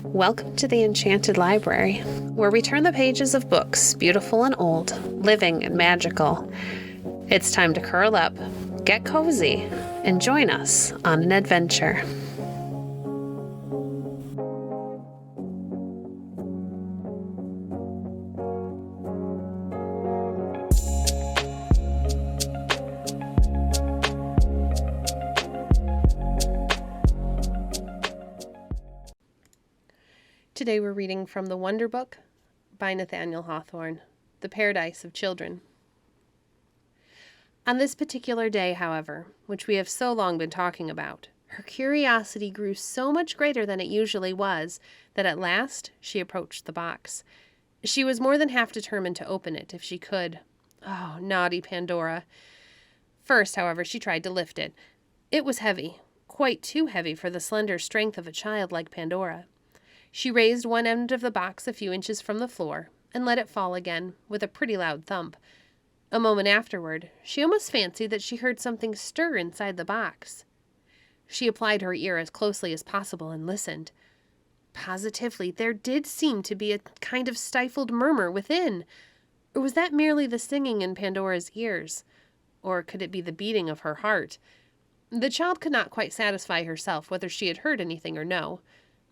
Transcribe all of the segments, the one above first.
Welcome to the Enchanted Library, where we turn the pages of books, beautiful and old, living and magical. It's time to curl up, get cozy, and join us on an adventure. Today we're reading from The Wonder Book by Nathaniel Hawthorne, The Paradise of Children. On this particular day, however, which we have so long been talking about, her curiosity grew so much greater than it usually was that at last she approached the box. She was more than half determined to open it if she could. Oh, naughty Pandora. First, however, she tried to lift it. It was heavy, quite too heavy for the slender strength of a child like Pandora. She raised one end of the box a few inches from the floor and let it fall again with a pretty loud thump. A moment afterward, she almost fancied that she heard something stir inside the box. She applied her ear as closely as possible and listened. Positively, there did seem to be a kind of stifled murmur within. Or was that merely the singing in Pandora's ears? Or could it be the beating of her heart? The child could not quite satisfy herself whether she had heard anything or no.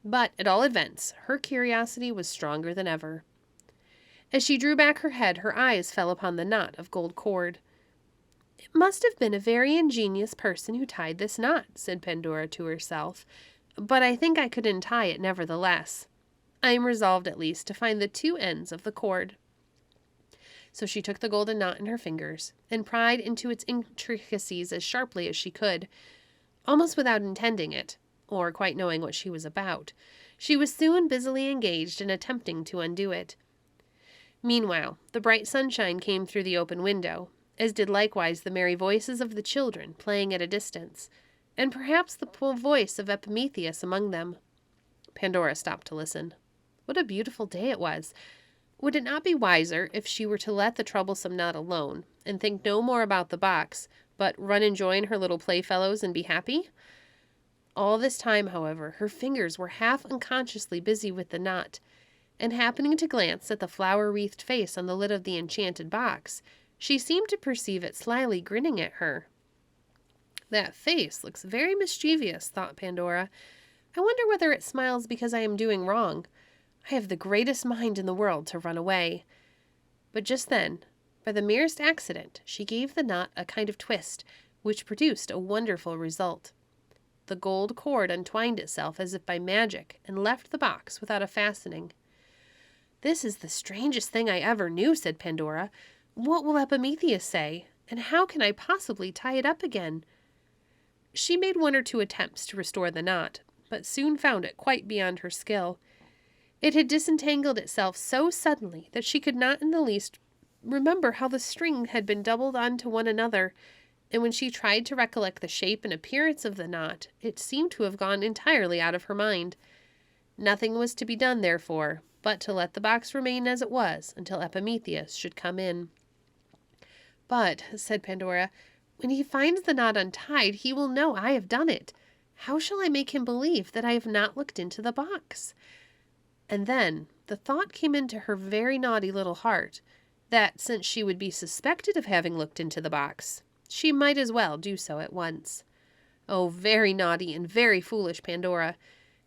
But, at all events, her curiosity was stronger than ever. As she drew back her head, her eyes fell upon the knot of gold cord. "It must have been a very ingenious person who tied this knot," said Pandora to herself, "but I think I could untie it nevertheless. I am resolved, at least, to find the two ends of the cord." So she took the golden knot in her fingers, and pried into its intricacies as sharply as she could, almost without intending it, or quite knowing what she was about. She was soon busily engaged in attempting to undo it. Meanwhile, the bright sunshine came through the open window, as did likewise the merry voices of the children playing at a distance, and perhaps the voice of Epimetheus among them. Pandora stopped to listen. What a beautiful day it was! Would it not be wiser if she were to let the troublesome knot alone, and think no more about the box, but run and join her little playfellows and be happy? All this time, however, her fingers were half unconsciously busy with the knot, and happening to glance at the flower-wreathed face on the lid of the enchanted box, she seemed to perceive it slyly grinning at her. "That face looks very mischievous," thought Pandora. "I wonder whether it smiles because I am doing wrong. I have the greatest mind in the world to run away." But just then, by the merest accident, she gave the knot a kind of twist, which produced a wonderful result. The gold cord untwined itself as if by magic and left the box without a fastening. "This is the strangest thing I ever knew," said Pandora. "What will Epimetheus say? And how can I possibly tie it up again?" She made one or two attempts to restore the knot, but soon found it quite beyond her skill. It had disentangled itself so suddenly that she could not in the least remember how the string had been doubled onto one another, and when she tried to recollect the shape and appearance of the knot, it seemed to have gone entirely out of her mind. Nothing was to be done, therefore, but to let the box remain as it was until Epimetheus should come in. "But," said Pandora, "when he finds the knot untied, he will know I have done it. How shall I make him believe that I have not looked into the box?" And then the thought came into her very naughty little heart that, since she would be suspected of having looked into the box, she might as well do so at once. Oh, very naughty and very foolish Pandora!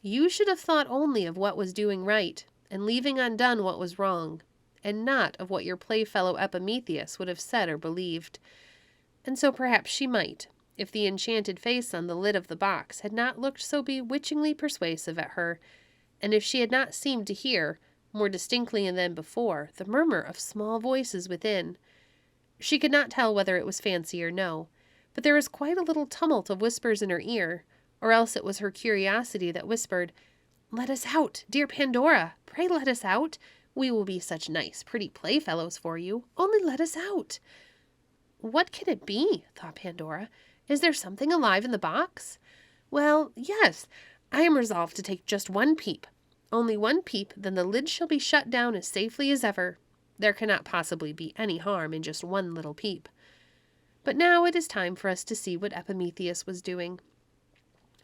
You should have thought only of what was doing right, and leaving undone what was wrong, and not of what your playfellow Epimetheus would have said or believed. And so perhaps she might, if the enchanted face on the lid of the box had not looked so bewitchingly persuasive at her, and if she had not seemed to hear, more distinctly than before, the murmur of small voices within. She could not tell whether it was fancy or no, but there was quite a little tumult of whispers in her ear, or else it was her curiosity that whispered, "Let us out, dear Pandora, pray let us out. We will be such nice, pretty playfellows for you. Only let us out." "What can it be?" thought Pandora. "Is there something alive in the box? Well, yes, I am resolved to take just one peep. Only one peep, then the lid shall be shut down as safely as ever. There cannot possibly be any harm in just one little peep. But now it is time for us to see what Epimetheus was doing."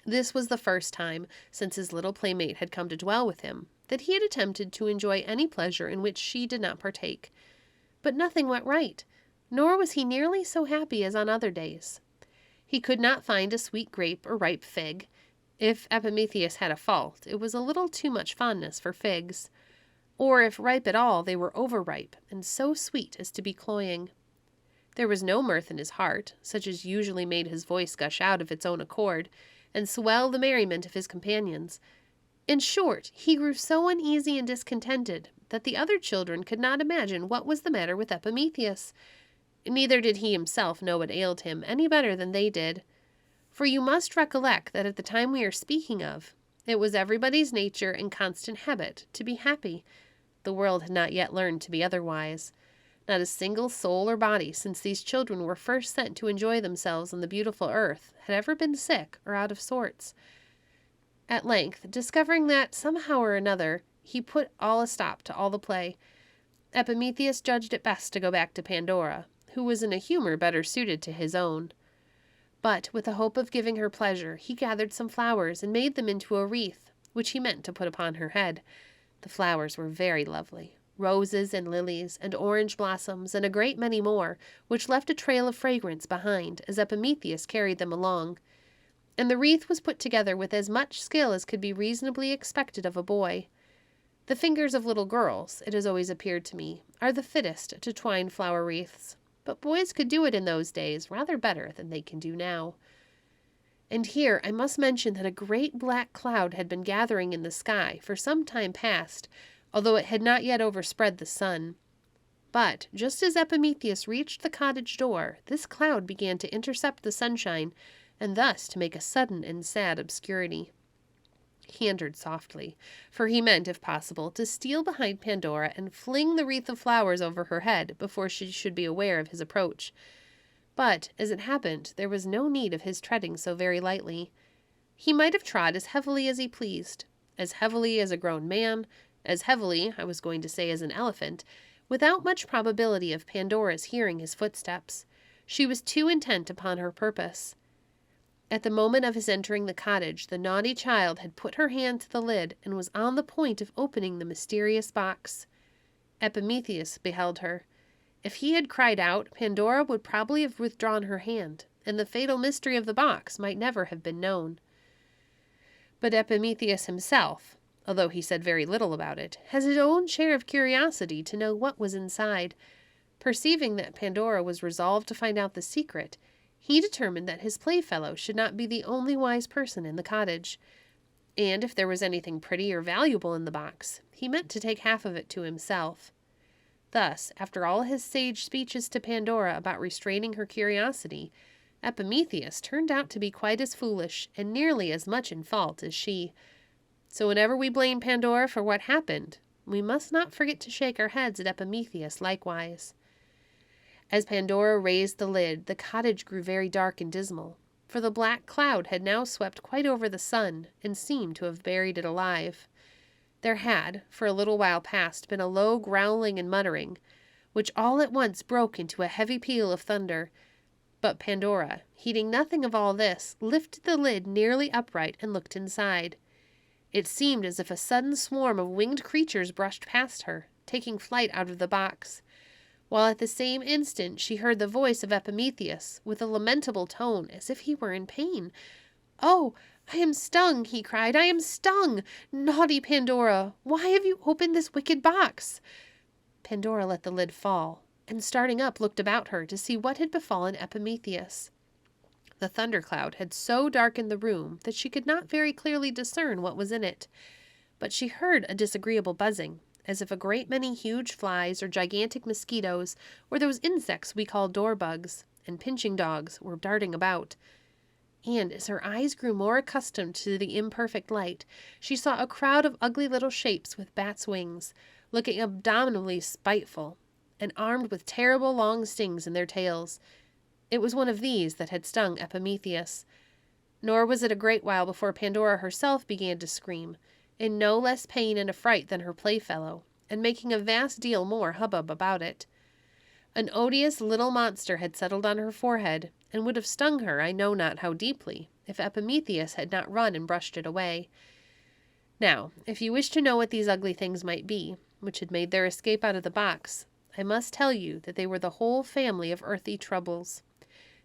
This was the first time, since his little playmate had come to dwell with him, that he had attempted to enjoy any pleasure in which she did not partake. But nothing went right, nor was he nearly so happy as on other days. He could not find a sweet grape or ripe fig. If Epimetheus had a fault, it was a little too much fondness for figs. Or if ripe at all, they were overripe, and so sweet as to be cloying. There was no mirth in his heart, such as usually made his voice gush out of its own accord, and swell the merriment of his companions. In short, he grew so uneasy and discontented that the other children could not imagine what was the matter with Epimetheus. Neither did he himself know what ailed him any better than they did. For you must recollect that at the time we are speaking of, it was everybody's nature and constant habit to be happy. The world had not yet learned to be otherwise. Not a single soul or body, since these children were first sent to enjoy themselves on the beautiful earth, had ever been sick or out of sorts. At length, discovering that, somehow or another, he put a stop to all the play, Epimetheus judged it best to go back to Pandora, who was in a humor better suited to his own. But, with the hope of giving her pleasure, he gathered some flowers and made them into a wreath, which he meant to put upon her head. The flowers were very lovely, roses and lilies and orange blossoms and a great many more, which left a trail of fragrance behind as Epimetheus carried them along. And the wreath was put together with as much skill as could be reasonably expected of a boy. The fingers of little girls, it has always appeared to me, are the fittest to twine flower wreaths, but boys could do it in those days rather better than they can do now. And here I must mention that a great black cloud had been gathering in the sky for some time past, although it had not yet overspread the sun. But, just as Epimetheus reached the cottage door, this cloud began to intercept the sunshine, and thus to make a sudden and sad obscurity. He entered softly, for he meant, if possible, to steal behind Pandora and fling the wreath of flowers over her head before she should be aware of his approach. But, as it happened, there was no need of his treading so very lightly. He might have trod as heavily as he pleased, as heavily as a grown man, as heavily, I was going to say, as an elephant, without much probability of Pandora's hearing his footsteps. She was too intent upon her purpose. At the moment of his entering the cottage, the naughty child had put her hand to the lid and was on the point of opening the mysterious box. Epimetheus beheld her. If he had cried out, Pandora would probably have withdrawn her hand, and the fatal mystery of the box might never have been known. But Epimetheus himself, although he said very little about it, has his own share of curiosity to know what was inside. Perceiving that Pandora was resolved to find out the secret, he determined that his playfellow should not be the only wise person in the cottage, and if there was anything pretty or valuable in the box, he meant to take half of it to himself. Thus, after all his sage speeches to Pandora about restraining her curiosity, Epimetheus turned out to be quite as foolish and nearly as much in fault as she. So whenever we blame Pandora for what happened, we must not forget to shake our heads at Epimetheus likewise. As Pandora raised the lid, the cottage grew very dark and dismal, for the black cloud had now swept quite over the sun and seemed to have buried it alive. There had, for a little while past, been a low growling and muttering, which all at once broke into a heavy peal of thunder. But Pandora, heeding nothing of all this, lifted the lid nearly upright and looked inside. It seemed as if a sudden swarm of winged creatures brushed past her, taking flight out of the box, while at the same instant she heard the voice of Epimetheus, with a lamentable tone, as if he were in pain. "Oh, I am stung," he cried. "I am stung! Naughty Pandora, why have you opened this wicked box?" Pandora let the lid fall, and starting up looked about her to see what had befallen Epimetheus. The thundercloud had so darkened the room that she could not very clearly discern what was in it, but she heard a disagreeable buzzing, as if a great many huge flies or gigantic mosquitoes, or those insects we call door-bugs, and pinching dogs, were darting about. And as her eyes grew more accustomed to the imperfect light, she saw a crowd of ugly little shapes with bats' wings, looking abominably spiteful, and armed with terrible long stings in their tails. It was one of these that had stung Epimetheus. Nor was it a great while before Pandora herself began to scream, in no less pain and affright than her playfellow, and making a vast deal more hubbub about it. An odious little monster had settled on her forehead, and would have stung her I know not how deeply, if Epimetheus had not run and brushed it away. Now, if you wish to know what these ugly things might be, which had made their escape out of the box, I must tell you that they were the whole family of earthly troubles.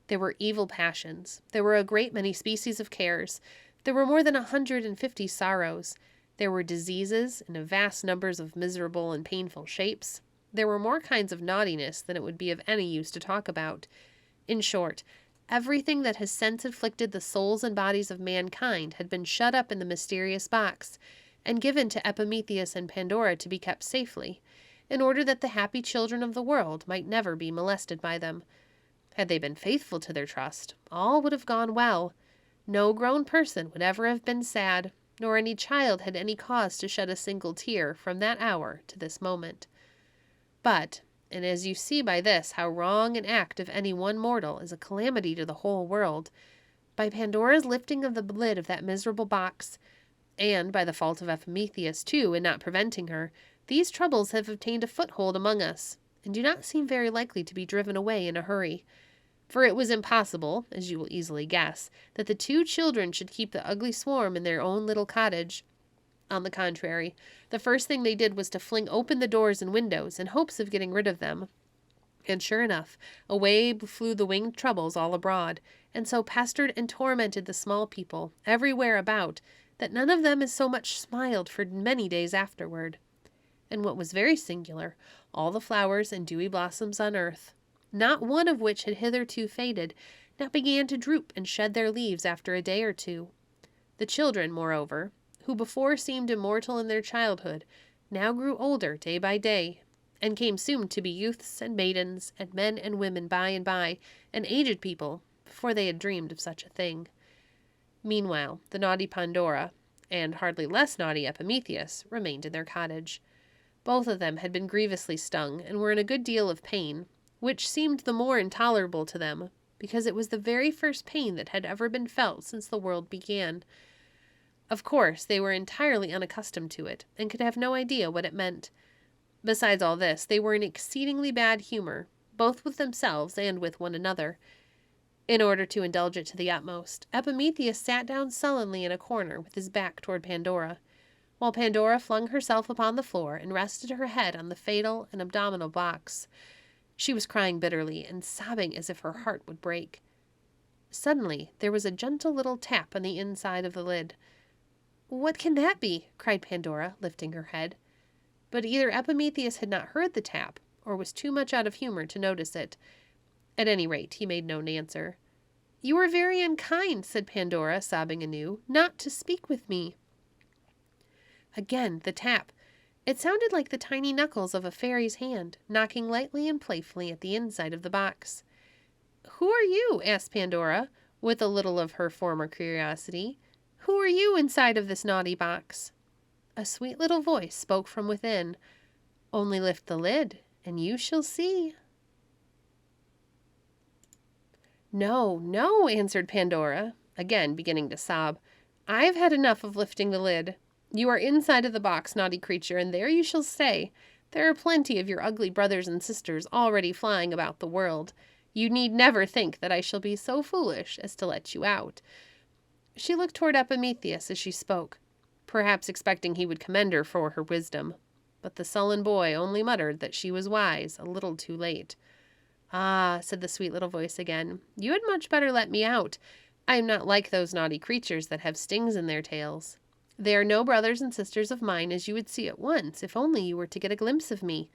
There were evil passions. There were a great many species of cares. There were more than 150 sorrows. There were diseases and vast numbers of miserable and painful shapes. There were more kinds of naughtiness than it would be of any use to talk about. In short, everything that has since afflicted the souls and bodies of mankind had been shut up in the mysterious box, and given to Epimetheus and Pandora to be kept safely, in order that the happy children of the world might never be molested by them. Had they been faithful to their trust, all would have gone well. No grown person would ever have been sad, nor any child had any cause to shed a single tear from that hour to this moment. But, and as you see by this how wrong an act of any one mortal is a calamity to the whole world, by Pandora's lifting of the lid of that miserable box, and by the fault of Epimetheus, too, in not preventing her, these troubles have obtained a foothold among us, and do not seem very likely to be driven away in a hurry. For it was impossible, as you will easily guess, that the 2 children should keep the ugly swarm in their own little cottage. On the contrary, the first thing they did was to fling open the doors and windows in hopes of getting rid of them. And sure enough, away flew the winged troubles all abroad, and so pestered and tormented the small people everywhere about, that none of them as so much smiled for many days afterward. And what was very singular, all the flowers and dewy blossoms on earth, not one of which had hitherto faded, now began to droop and shed their leaves after a day or two. The children, moreover, who before seemed immortal in their childhood, now grew older day by day, and came soon to be youths and maidens, and men and women by and by, and aged people, before they had dreamed of such a thing. Meanwhile, the naughty Pandora, and hardly less naughty Epimetheus, remained in their cottage. Both of them had been grievously stung, and were in a good deal of pain, which seemed the more intolerable to them, because it was the very first pain that had ever been felt since the world began. Of course, they were entirely unaccustomed to it, and could have no idea what it meant. Besides all this, they were in exceedingly bad humor, both with themselves and with one another. In order to indulge it to the utmost, Epimetheus sat down sullenly in a corner with his back toward Pandora, while Pandora flung herself upon the floor and rested her head on the fatal and abdominal box. She was crying bitterly and sobbing as if her heart would break. Suddenly, there was a gentle little tap on the inside of the lid. "What can that be?" cried Pandora, lifting her head. But either Epimetheus had not heard the tap, or was too much out of humor to notice it. At any rate, he made no answer. "You are very unkind," said Pandora, sobbing anew, "not to speak with me." Again the tap. It sounded like the tiny knuckles of a fairy's hand, knocking lightly and playfully at the inside of the box. "Who are you?" asked Pandora, with a little of her former curiosity. "Who are you inside of this naughty box?" A sweet little voice spoke from within. "Only lift the lid, and you shall see." "No, no," answered Pandora, again beginning to sob. "I've had enough of lifting the lid. You are inside of the box, naughty creature, and there you shall stay. There are plenty of your ugly brothers and sisters already flying about the world. You need never think that I shall be so foolish as to let you out." She looked toward Epimetheus as she spoke, perhaps expecting he would commend her for her wisdom. But the sullen boy only muttered that she was wise, a little too late. "Ah," said the sweet little voice again, "you had much better let me out. I am not like those naughty creatures that have stings in their tails. They are no brothers and sisters of mine, as you would see at once, if only you were to get a glimpse of me.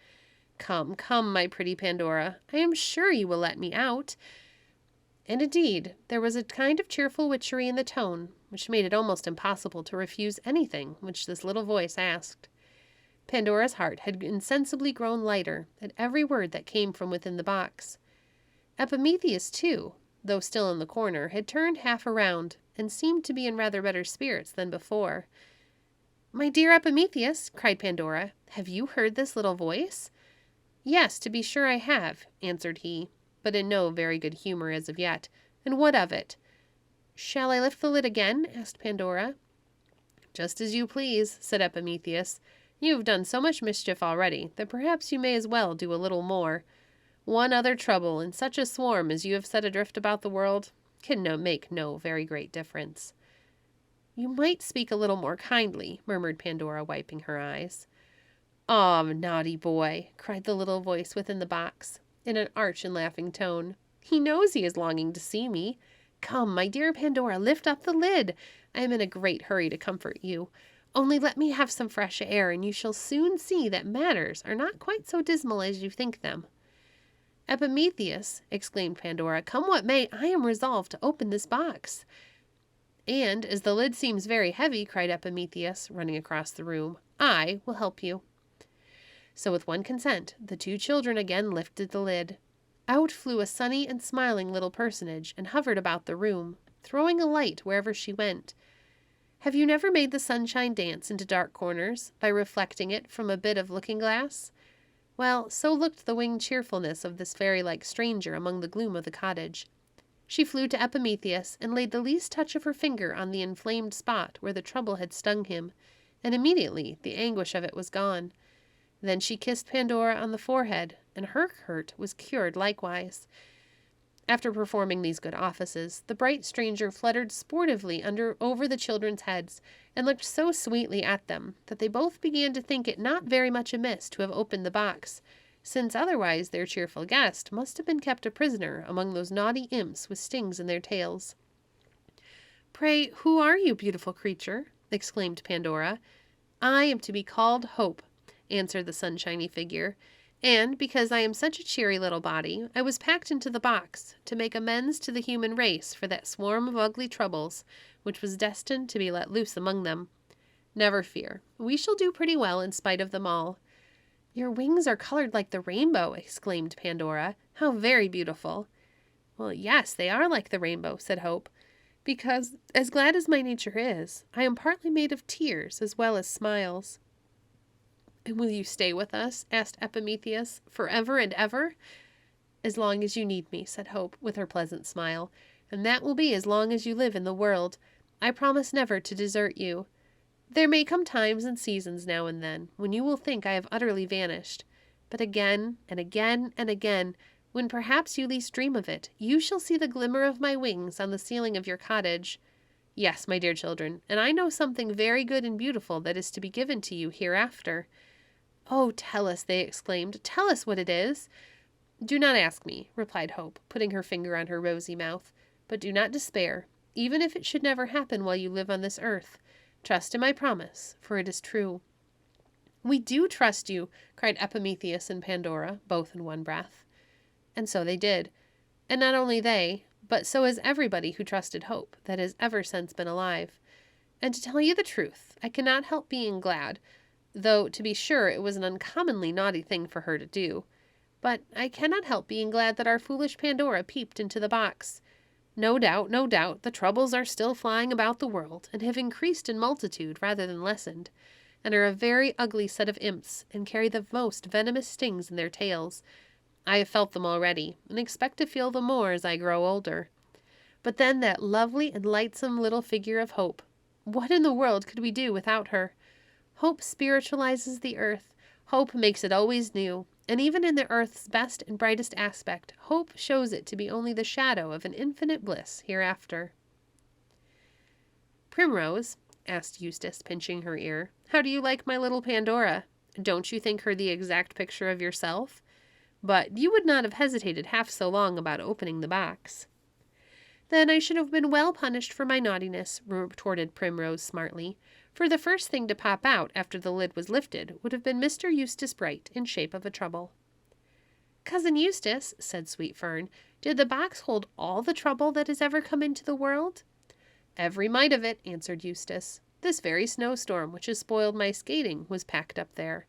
Come, come, my pretty Pandora, I am sure you will let me out." And indeed, there was a kind of cheerful witchery in the tone, which made it almost impossible to refuse anything which this little voice asked. Pandora's heart had insensibly grown lighter at every word that came from within the box. Epimetheus, too, though still in the corner, had turned half around, and seemed to be in rather better spirits than before. "My dear Epimetheus," cried Pandora, "have you heard this little voice?" "Yes, to be sure I have," answered he, but in no very good humor as of yet. "And what of it?" "Shall I lift the lid again?" asked Pandora. "Just as you please," said Epimetheus. "You have done so much mischief already that perhaps you may as well do a little more. One other trouble in such a swarm as you have set adrift about the world can make no very great difference." "You might speak a little more kindly," murmured Pandora, wiping her eyes. "Ah, naughty boy," cried the little voice within the box, in an arch and laughing tone. "He knows he is longing to see me. Come, my dear Pandora, lift up the lid. I am in a great hurry to comfort you. Only let me have some fresh air, and you shall soon see that matters are not quite so dismal as you think them." "Epimetheus," exclaimed Pandora, "come what may, I am resolved to open this box." "And, as the lid seems very heavy," cried Epimetheus, running across the room, "I will help you." So with one consent, the two children again lifted the lid. Out flew a sunny and smiling little personage and hovered about the room, throwing a light wherever she went. Have you never made the sunshine dance into dark corners by reflecting it from a bit of looking-glass? Well, so looked the winged cheerfulness of this fairy-like stranger among the gloom of the cottage. She flew to Epimetheus and laid the least touch of her finger on the inflamed spot where the trouble had stung him, and immediately the anguish of it was gone. Then she kissed Pandora on the forehead, and her hurt was cured likewise. After performing these good offices, the bright stranger fluttered sportively over the children's heads, and looked so sweetly at them that they both began to think it not very much amiss to have opened the box, since otherwise their cheerful guest must have been kept a prisoner among those naughty imps with stings in their tails. "Pray, who are you, beautiful creature?" exclaimed Pandora. "I am to be called Hope," answered the sunshiny figure, "and because I am such a cheery little body, I was packed into the box to make amends to the human race for that swarm of ugly troubles which was destined to be let loose among them. Never fear, we shall do pretty well in spite of them all." "Your wings are colored like the rainbow," exclaimed Pandora. "How very beautiful." "Well, yes, they are like the rainbow," said Hope, "because, as glad as my nature is, I am partly made of tears as well as smiles." "And will you stay with us?" asked Epimetheus, "forever and ever?" "As long as you need me," said Hope, with her pleasant smile, "and that will be as long as you live in the world. I promise never to desert you. There may come times and seasons now and then when you will think I have utterly vanished, but again and again and again, when perhaps you least dream of it, you shall see the glimmer of my wings on the ceiling of your cottage. Yes, my dear children, and I know something very good and beautiful that is to be given to you hereafter." "Oh, tell us," they exclaimed. "Tell us what it is." "Do not ask me," replied Hope, putting her finger on her rosy mouth, "but do not despair, even if it should never happen while you live on this earth. Trust in my promise, for it is true." "We do trust you," cried Epimetheus and Pandora, both in one breath. And so they did. And not only they, but so has everybody who trusted Hope that has ever since been alive. And to tell you the truth, I cannot help being glad, though, to be sure, it was an uncommonly naughty thing for her to do. But I cannot help being glad that our foolish Pandora peeped into the box. No doubt, the troubles are still flying about the world, and have increased in multitude rather than lessened, and are a very ugly set of imps, and carry the most venomous stings in their tails. I have felt them already, and expect to feel them more as I grow older. But then that lovely and lightsome little figure of Hope. What in the world could we do without her? Hope spiritualizes the earth. Hope makes it always new. And even in the earth's best and brightest aspect, Hope shows it to be only the shadow of an infinite bliss hereafter. "Primrose," asked Eustace, pinching her ear, "how do you like my little Pandora? Don't you think her the exact picture of yourself? But you would not have hesitated half so long about opening the box." "Then I should have been well punished for my naughtiness," retorted Primrose smartly, "for the first thing to pop out after the lid was lifted would have been Mr. Eustace Bright in shape of a trouble." "Cousin Eustace," said Sweet Fern, "did the box hold all the trouble that has ever come into the world?" "Every mite of it," answered Eustace. "This very snowstorm which has spoiled my skating was packed up there."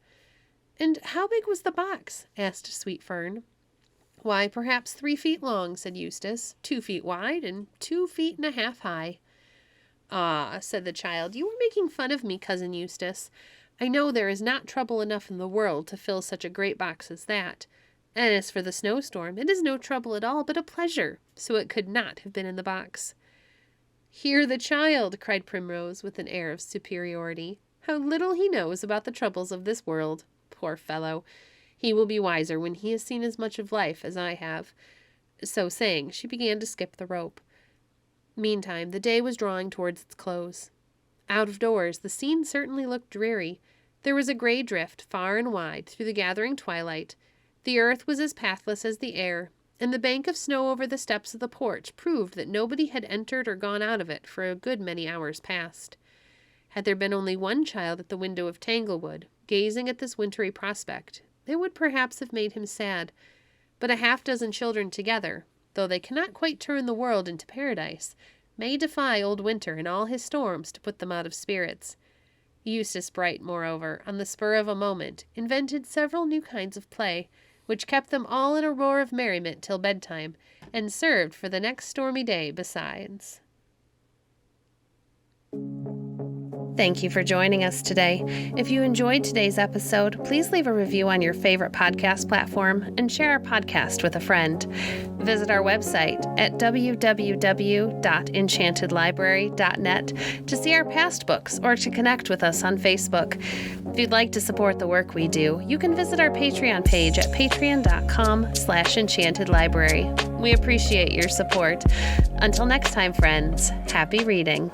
"And how big was the box?" asked Sweet Fern. "Why, perhaps 3 feet long," said Eustace, 2 feet wide, and 2 feet and a half high. "Ah," said the child, "you are making fun of me, Cousin Eustace. I know there is not trouble enough in the world to fill such a great box as that. And as for the snowstorm, it is no trouble at all, but a pleasure, so it could not have been in the box." "Hear the child!" cried Primrose with an air of superiority. "How little he knows about the troubles of this world. Poor fellow! He will be wiser when he has seen as much of life as I have." So saying, she began to skip the rope. Meantime, the day was drawing towards its close. Out of doors, the scene certainly looked dreary. There was a gray drift far and wide through the gathering twilight. The earth was as pathless as the air, and the bank of snow over the steps of the porch proved that nobody had entered or gone out of it for a good many hours past. Had there been only one child at the window of Tanglewood, gazing at this wintry prospect, it would perhaps have made him sad. But a half-dozen children together, though they cannot quite turn the world into paradise, may defy old winter and all his storms to put them out of spirits. Eustace Bright, moreover, on the spur of a moment, invented several new kinds of play, which kept them all in a roar of merriment till bedtime, and served for the next stormy day besides. Thank you for joining us today. If you enjoyed today's episode, please leave a review on your favorite podcast platform and share our podcast with a friend. Visit our website at www.enchantedlibrary.net to see our past books or to connect with us on Facebook. If you'd like to support the work we do, you can visit our Patreon page at patreon.com/enchantedlibrary. We appreciate your support. Until next time, friends, happy reading.